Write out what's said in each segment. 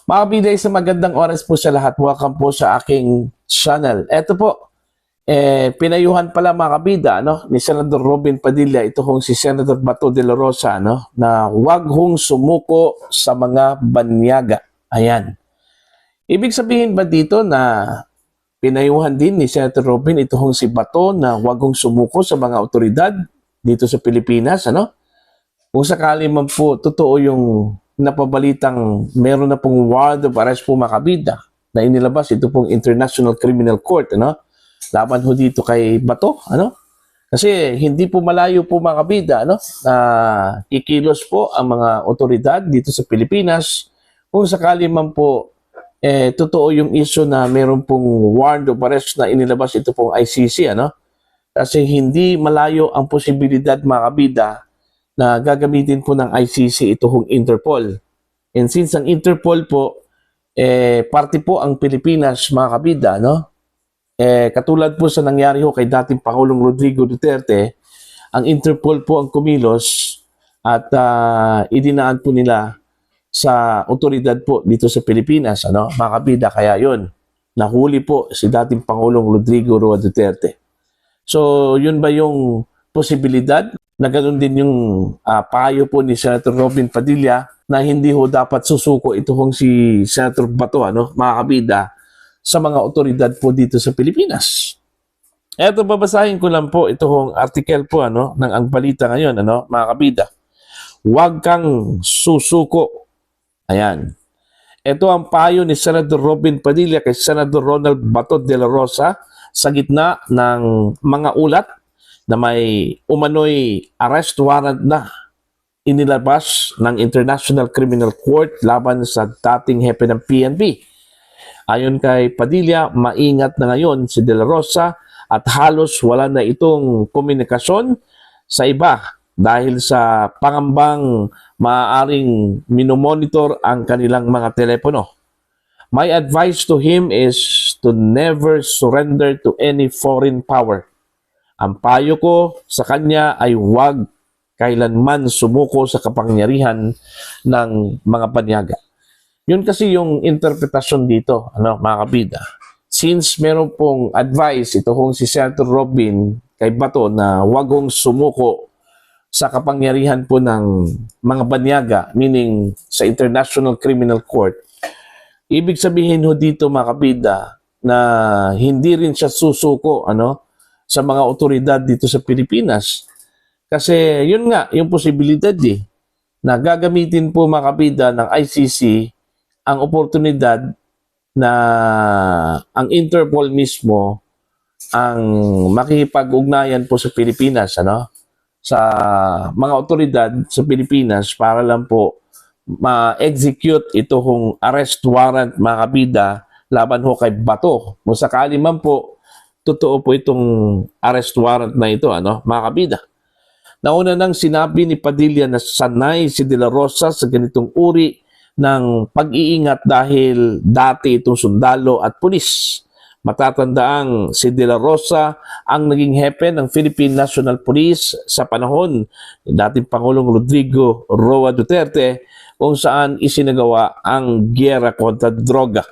Mga biday, sa magandang oras po sa lahat. Welcome po sa aking channel. Ito po, pinayuhan pala mga kabida ni Senador Robin Padilla, ito hong si Senator Bato de la Rosa, na huwag hong sumuko sa mga banyaga. Ayan. Ibig sabihin ba dito na pinayuhan din ni Senator Robin ito hong si Bato na huwag hong sumuko sa mga otoridad dito sa Pilipinas, Kung sakali man po totoo yung napabalitang meron na pong warrant of arrest po mga kabida na inilabas ito pong International Criminal Court, laban ho dito kay Bato, Kasi hindi po malayo po mga kabida, na kikilos po ang mga otoridad dito sa Pilipinas kung sakali man po totoo yung issue na meron pong warrant of arrest na inilabas ito pong ICC, Kasi hindi malayo ang posibilidad mga kabida na gagamitin po ng ICC ito hong Interpol. And since ang Interpol po, party po ang Pilipinas mga kabida, katulad po sa nangyari ho kay dating Pangulong Rodrigo Duterte, ang Interpol po ang kumilos at idinaan po nila sa otoridad po dito sa Pilipinas, mga kabida. Kaya yun, nahuli po si dating Pangulong Rodrigo Roa Duterte. So yun ba yung posibilidad na ganoon din yung payo po ni Senator Robin Padilla na hindi ho dapat susuko ito hong si Senator Bato, mga kabida, sa mga otoridad po dito sa Pilipinas. Eto, babasahin ko lang po ito hong article po ng Ang Balita ngayon, mga kabida. Huwag kang susuko. Ayan. Ito ang payo ni Senator Robin Padilla kay Senator Ronald Bato de la Rosa sa gitna ng mga ulat na may umano'y arrest warrant na inilabas ng International Criminal Court laban sa dating hepe ng PNP. Ayon kay Padilla, maingat na ngayon si De La Rosa at halos wala na itong komunikasyon sa iba dahil sa pangambang maaaring minomonitor ang kanilang mga telepono. My advice to him is to never surrender to any foreign power. Ang payo ko sa kanya ay huwag kailanman sumuko sa kapangyarihan ng mga banyaga. Yun kasi yung interpretasyon dito, mga kabida. Since meron pong advice ito hong si Senator Robin kay Bato na huwag hong sumuko sa kapangyarihan po ng mga banyaga, meaning sa International Criminal Court, ibig sabihin ho dito mga kabida na hindi rin siya susuko, sa mga otoridad dito sa Pilipinas. Kasi yun nga, yung posibilidad na gagamitin po mga kabida ng ICC ang oportunidad na ang Interpol mismo ang makikipag-ugnayan po sa Pilipinas, sa mga otoridad sa Pilipinas para lang po ma-execute ito hong arrest warrant mga kabida laban ho kay Bato. Kung sakali man po totoo po itong arrest warrant na ito, mga kabida. Nauna nang sinabi ni Padilla na sanay si De La Rosa sa ganitong uri ng pag-iingat dahil dati itong sundalo at pulis. Matatandaang si De La Rosa ang naging hepe ng Philippine National Police sa panahon ni dating Pangulong Rodrigo Roa Duterte kung saan isinagawa ang giyera kontra droga.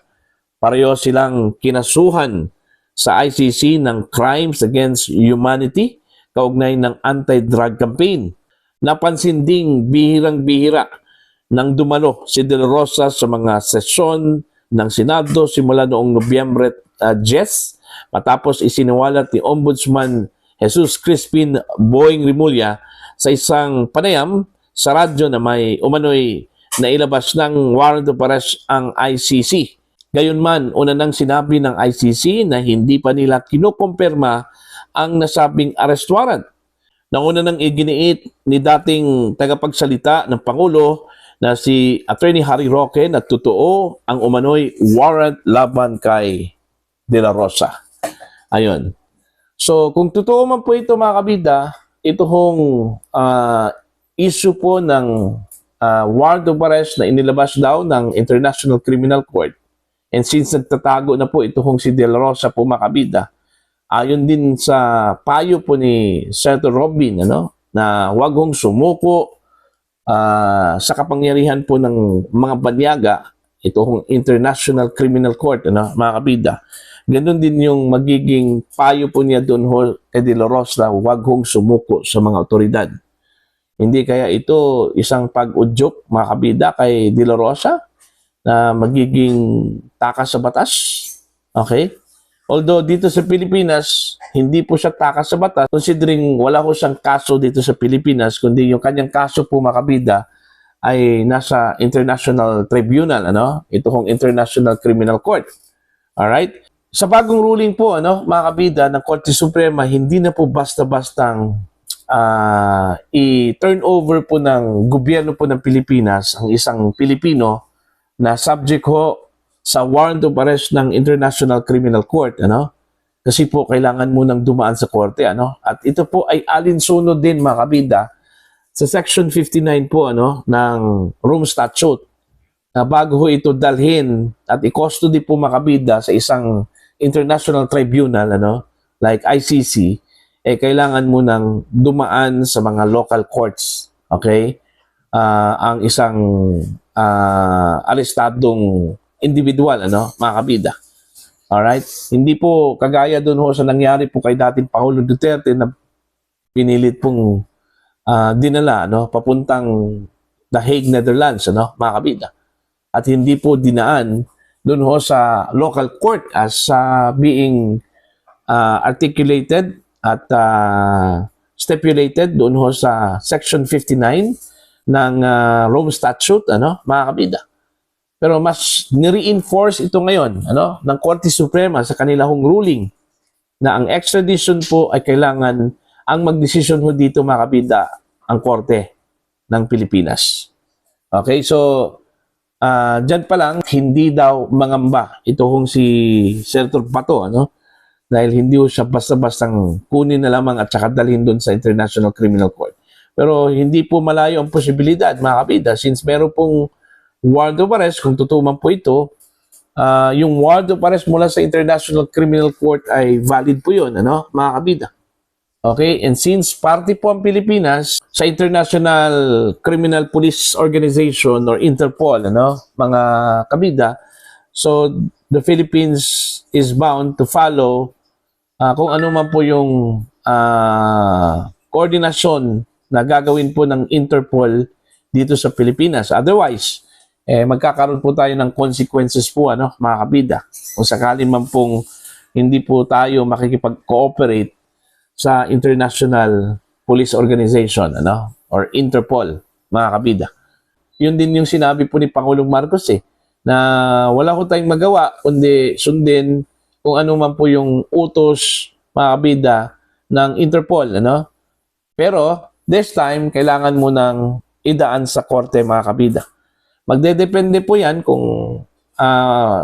Pareho silang kinasuhan sa ICC ng Crimes Against Humanity kaugnay ng anti-drug campaign. Napansin ding bihirang-bihira nang dumalo si De La Rosa sa mga sesyon ng Senado simula noong Nobyembre 10 matapos isiniwalat ni Ombudsman Jesus Crispin Boying Rimulya sa isang panayam sa radyo na may umano'y nailabas ng warrant of arrest ang ICC. Gayunman, una nang sinabi ng ICC na hindi pa nila kinukumpirma ang nasabing arrest warrant. Nauna nang iginiit ni dating tagapagsalita ng Pangulo na si Attorney Harry Roque na totoo ang umano'y warrant laban kay De La Rosa. Ayun. So, kung totoo man po ito mga kabida, ito hong issue po ng warrant of arrest na inilabas daw ng International Criminal Court. And since nagtatago na po ito hong si De La Rosa po mga kabida, ayon din sa payo po ni Senator Robin, na huwag hong sumuko sa kapangyarihan po ng mga banyaga, ito hong International Criminal Court, ano, mga kabida. Ganon din yung magiging payo po niya doon ho kay De La Rosa, wag hong sumuko sa mga otoridad. Hindi kaya ito isang pag-udyok, mga kabida, kay De La Rosa na magiging takas sa batas? Okay? Although dito sa Pilipinas, hindi po siya takas sa batas, considering wala ko siyang kaso dito sa Pilipinas, kundi yung kanyang kaso po, mga kabida, ay nasa International Tribunal, ano? Ito hong International Criminal Court. Alright? Sa bagong ruling po, ano, mga kabida, ng Korte Suprema, hindi na po basta-bastang i-turn over po ng gobyerno po ng Pilipinas ang isang Pilipino na subject ho sa warrant of arrest ng International Criminal Court, ano? Kasi po kailangan munang dumaan sa korte, ano? At ito po ay alinsunod din, mga kabida, sa Section 59 po, ano, ng Rome Statute, na bago ho ito dalhin at i-custody po, mga kabida, sa isang international tribunal, ano, like ICC, kailangan munang dumaan sa mga local courts, okay? Ang isang arestadong individual, ano, mga kabida. Alright? Hindi po kagaya doon ho sa nangyari po kay dating Pangulo Duterte na pinilit pong dinala, no, papuntang The Hague, Netherlands, ano, mga kabida. At hindi po dinaan doon ho sa local court as being articulated at stipulated doon ho sa Section 59 ng Rome Statute, ano, mga kabida. Pero mas ni-reinforce ito ngayon, ano, ng Korte Suprema sa kanilang ruling na ang extradition po ay kailangan ang magdesisyon ho dito, mga kabida, ang Korte ng Pilipinas. Okay, so dyan pa lang, hindi daw mangamba ito hong si Senator Bato, ano, dahil hindi ho siya basta-bastang kunin na lamang at saka dalhin doon sa International Criminal Court. Pero hindi po malayo ang posibilidad, mga kabida, since meron pong warrant of arrest, kung totoo man po ito, yung warrant of arrest mula sa International Criminal Court ay valid po yun, ano, mga kabida. Okay, and since party po ang Pilipinas sa International Criminal Police Organization or Interpol, ano, mga kabida, so the Philippines is bound to follow kung ano man po yung koordinasyon na gagawin po ng Interpol dito sa Pilipinas. Otherwise, magkakaroon po tayo ng consequences po, ano, mga kabida. Kung sakali man pong hindi po tayo makikipag-cooperate sa International Police Organization, ano, or Interpol, mga kabida. Yun din yung sinabi po ni Pangulong Marcos, na wala ko tayong magawa kundi sundin kung ano man po yung utos, mga kabida, ng Interpol, ano. Pero this time kailangan mo nang idaan sa korte, mga kabida. Magdedepende po yan kung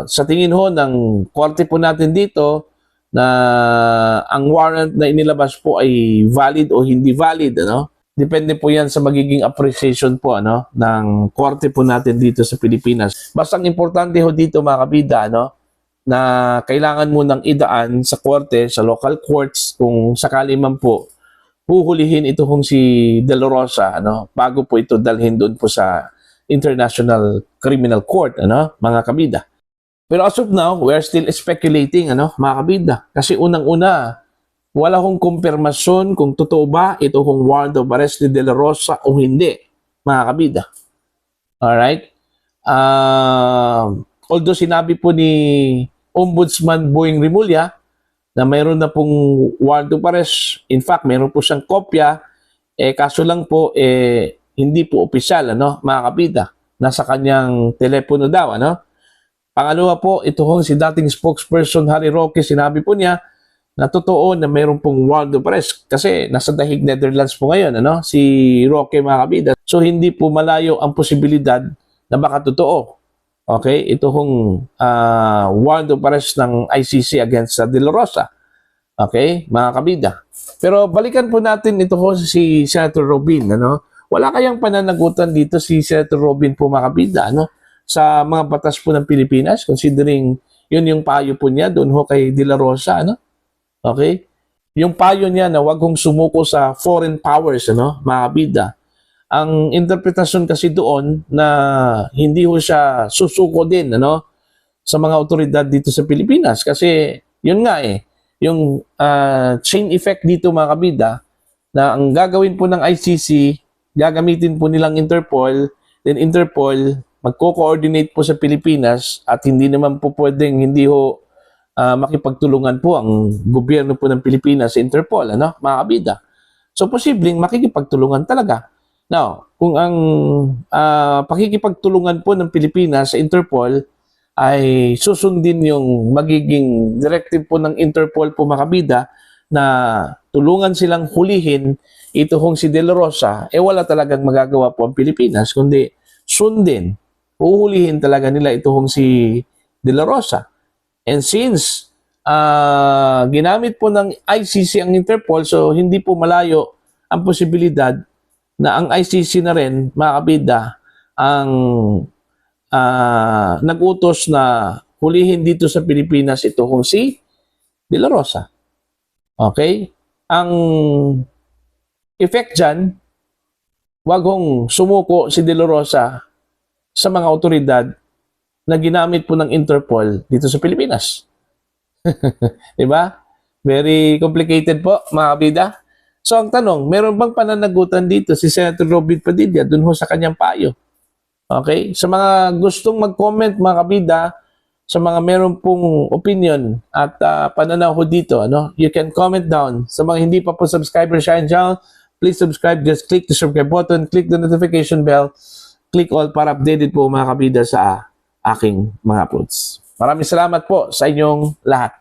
sa tingin ho ng korte po natin dito na ang warrant na inilabas po ay valid o hindi valid, ano? Depende po yan sa magiging appreciation po, ano, ng korte po natin dito sa Pilipinas. Basta ang importante ho dito, mga kabida, ano, na kailangan mo nang idaan sa korte, sa local courts, kung sakali man po huhulihin ito kung si De La Rosa, ano, bago po ito dalhin doon po sa International Criminal Court, ano, mga kabida. Pero as of now, we are still speculating, ano, mga kabida. Kasi unang-una, wala kong kumpirmasyon kung totoo ba ito kung warrant of arrest ni De La Rosa o hindi, mga kabida. Alright? Although sinabi po ni Ombudsman Boying Rimulya na mayroon na pong warrant of arrest, in fact, mayroon po siyang kopya, kaso lang po, hindi po opisyal, ano, mga kabida. Nasa kanyang telepono daw, ano. Pangalawa po, ito hong si dating spokesperson Harry Roque, sinabi po niya na totoo na mayroon pong warrant of arrest kasi nasa The Hague, Netherlands po ngayon, ano, si Roque, mga kabida. So hindi po malayo ang posibilidad na baka totoo. Okay, ito hong warrant of arrest ng ICC against De La Rosa. Okay, mga kabida. Pero balikan po natin ito ho si Senator Robin, ano. Wala kayang pananagutan dito si Senator Robin po, mga kabida, ano, sa mga batas po ng Pilipinas, considering yun yung payo po niya doon ho kay De La Rosa, ano? Okay? Yung payo niya na wag hong sumuko sa foreign powers, ano, mga kabida. ang interpretasyon kasi doon na hindi ho siya susuko din sa mga otoridad dito sa Pilipinas kasi yun nga yung chain effect dito mga kabida na ang gagawin po ng ICC, gagamitin po nilang Interpol, then Interpol magko-coordinate po sa Pilipinas at hindi naman po pwedeng hindi ho makipagtulungan po ang gobyerno po ng Pilipinas sa Interpol, mga kabida. So, posibleng makikipagtulungan talaga. Now, kung ang pakikipagtulungan po ng Pilipinas sa Interpol ay susundin yung magiging directive po ng Interpol po mga kabida na tulungan silang hulihin ito hong si De La Rosa, wala talagang magagawa po ang Pilipinas, kundi sundin, uhulihin talaga nila ito hong si De La Rosa. And since ginamit po ng ICC ang Interpol, so hindi po malayo ang posibilidad na ang ICC na rin, mga kabida, ang nag-utos na hulihin dito sa Pilipinas ito kung si De La Rosa. Okay? Ang effect dyan, wag hong sumuko si De La Rosa sa mga otoridad na ginamit po ng Interpol dito sa Pilipinas. Diba? Very complicated po, mga kabida. So, ang tanong, meron bang pananagutan dito si Senator Robin Padilla dun ho sa kanyang payo? Okay? Sa mga gustong mag-comment, mga kabida, sa mga meron pong opinion at pananaw ho dito, you can comment down. Sa mga hindi pa po subscriber sa channel, please subscribe. Just click the subscribe button, click the notification bell, click all para updated po mga kabida sa aking mga uploads. Maraming salamat po sa inyong lahat.